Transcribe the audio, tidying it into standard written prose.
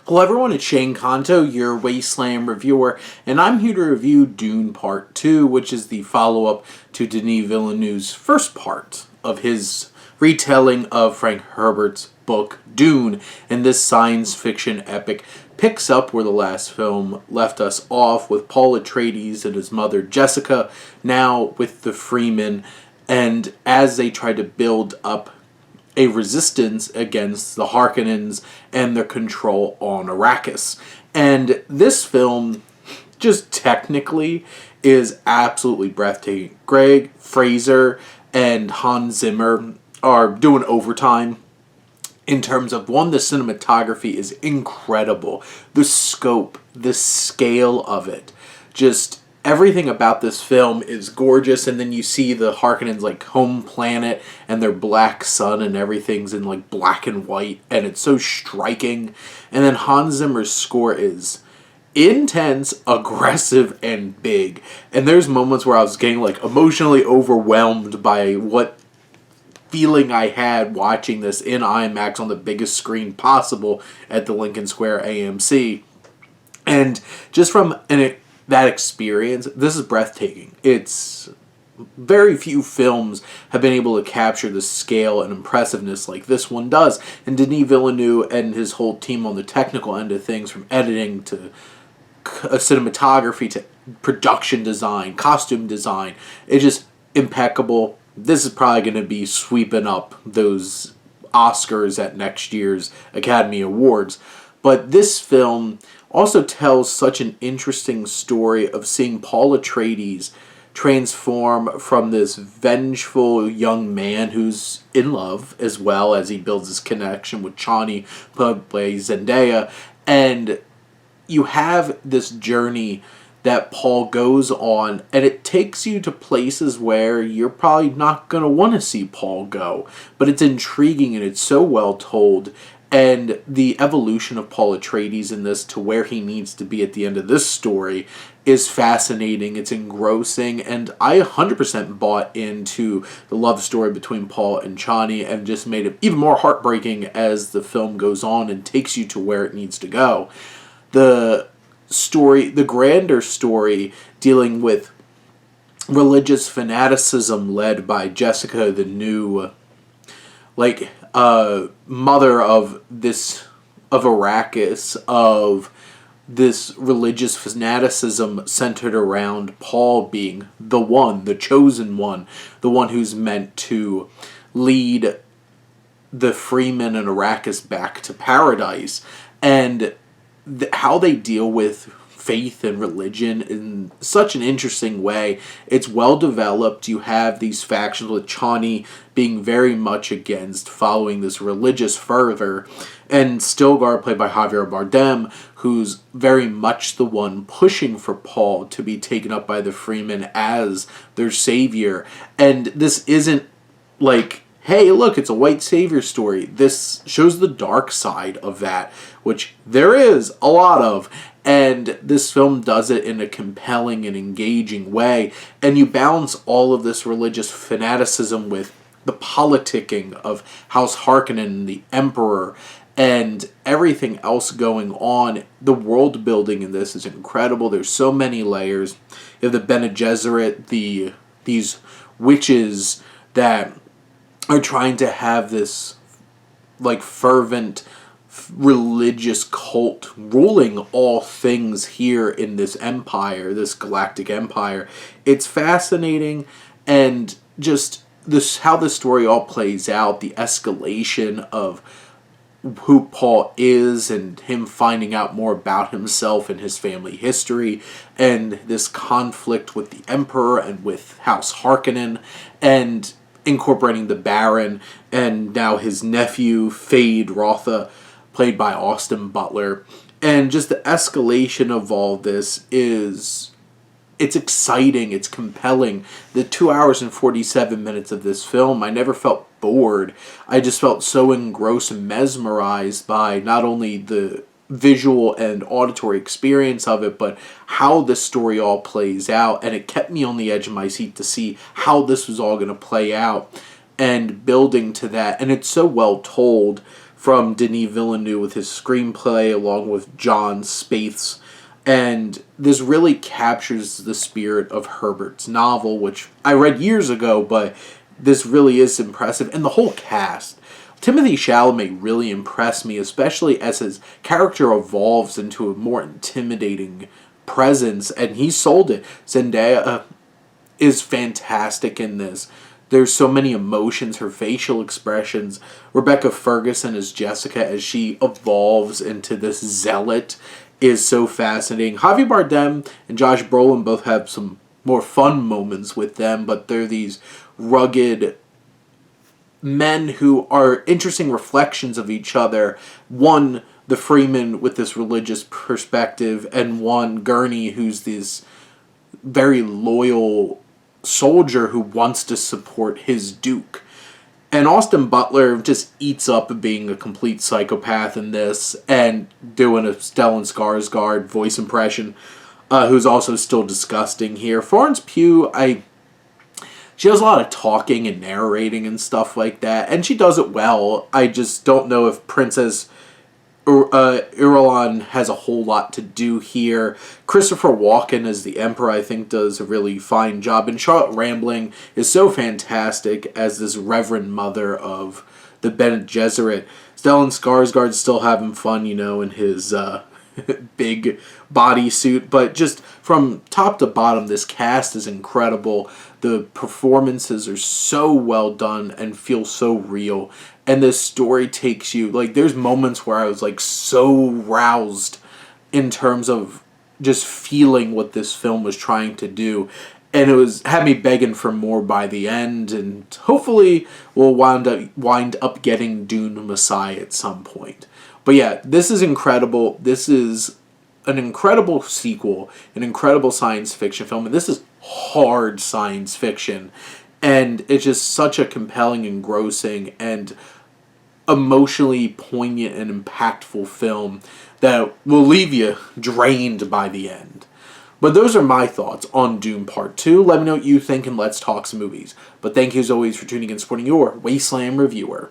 Hello everyone, it's Shane Kanto, your Wasteland reviewer, and I'm here to review Dune Part 2, which is the follow-up to Denis Villeneuve's first part of his retelling of Frank Herbert's book, Dune, and this science fiction epic picks up where the last film left us off, with Paul Atreides and his mother Jessica, now with the Fremen, and as they try to build up a resistance against the Harkonnens and their control on Arrakis. And this film, just technically, is absolutely breathtaking. Greg Fraser and Hans Zimmer are doing overtime in terms of, one, the cinematography is incredible. The scope, the scale of it, just everything about this film is gorgeous. And then you see the Harkonnens' like home planet and their black sun, and everything's in like black and white, and it's so striking. And then Hans Zimmer's score is intense, aggressive, and big. And there's moments where I was getting like emotionally overwhelmed by what feeling I had watching this in IMAX on the biggest screen possible at the Lincoln Square AMC. And just from that experience, this is breathtaking. It's very few films have been able to capture the scale and impressiveness like this one does. And Denis Villeneuve and his whole team on the technical end of things, from editing to cinematography to production design, costume design, it's just impeccable. This is probably going to be sweeping up those Oscars at next year's Academy Awards. But this film also tells such an interesting story of seeing Paul Atreides transform from this vengeful young man who's in love, as well as he builds his connection with Chani, played by Zendaya. And you have this journey that Paul goes on, and it takes you to places where you're probably not going to want to see Paul go. But it's intriguing, and it's so well told. And the evolution of Paul Atreides in this to where he needs to be at the end of this story is fascinating. It's engrossing, and I 100% bought into the love story between Paul and Chani, and just made it even more heartbreaking as the film goes on and takes you to where it needs to go. The grander story dealing with religious fanaticism led by Jessica, the new mother of Arrakis, of this religious fanaticism centered around Paul being the chosen one, the one who's meant to lead the Fremen and Arrakis back to paradise, and how they deal with faith and religion in such an interesting way. It's well developed. You have these factions with Chani being very much against following this religious fervor, and Stilgar, played by Javier Bardem, who's very much the one pushing for Paul to be taken up by the Fremen as their savior. And this isn't like, hey, look, it's a white savior story. This shows the dark side of that, which there is a lot of. And this film does it in a compelling and engaging way. And you balance all of this religious fanaticism with the politicking of House Harkonnen, the Emperor, and everything else going on. The world building in this is incredible. There's so many layers. You have the Bene Gesserit, these witches that are trying to have this like fervent religious cult ruling all things here in this empire, this galactic empire. It's fascinating, and just how the story all plays out, the escalation of who Paul is and him finding out more about himself and his family history, and this conflict with the Emperor and with House Harkonnen, and incorporating the Baron and now his nephew Fade Rotha, played by Austin Butler. And just the escalation of all this it's exciting, it's compelling. The 2 hours and 47 minutes of this film, I never felt bored. I just felt so engrossed and mesmerized by not only the visual and auditory experience of it, but how this story all plays out. And it kept me on the edge of my seat to see how this was all going to play out and building to that. And it's so well told from Denis Villeneuve with his screenplay along with John Spaeth's. And this really captures the spirit of Herbert's novel, which I read years ago, but this really is impressive. And the whole cast. Timothée Chalamet really impressed me, especially as his character evolves into a more intimidating presence, and he sold it. Zendaya is fantastic in this. There's so many emotions, her facial expressions. Rebecca Ferguson as Jessica as she evolves into this zealot is so fascinating. Javier Bardem and Josh Brolin both have some more fun moments with them, but they're these rugged men who are interesting reflections of each other. One, the Fremen with this religious perspective, and one, Gurney, who's this very loyal soldier who wants to support his duke. And Austin Butler just eats up being a complete psychopath in this and doing a Stellan Skarsgård voice impression, who's also still disgusting here. Florence Pugh, she does a lot of talking and narrating and stuff like that, and she does it well. I just don't know if Princess Irulan has a whole lot to do here. Christopher Walken as the Emperor, I think, does a really fine job. And Charlotte Rampling is so fantastic as this Reverend Mother of the Bene Gesserit. Stellan Skarsgård's still having fun, in his big bodysuit. But just from top to bottom, this cast is incredible. The performances are so well done and feel so real. And this story takes you, there's moments where I was, so roused in terms of just feeling what this film was trying to do. And it had me begging for more by the end. And hopefully we'll wind up getting Dune Messiah at some point. But yeah, this is incredible. This is an incredible sequel, an incredible science fiction film. And this is hard science fiction. And it's just such a compelling, engrossing, and emotionally poignant and impactful film that will leave you drained by the end. But those are my thoughts on Dune Part 2. Let me know what you think and let's talk some movies. But thank you as always for tuning in and supporting your Wasteland Reviewer.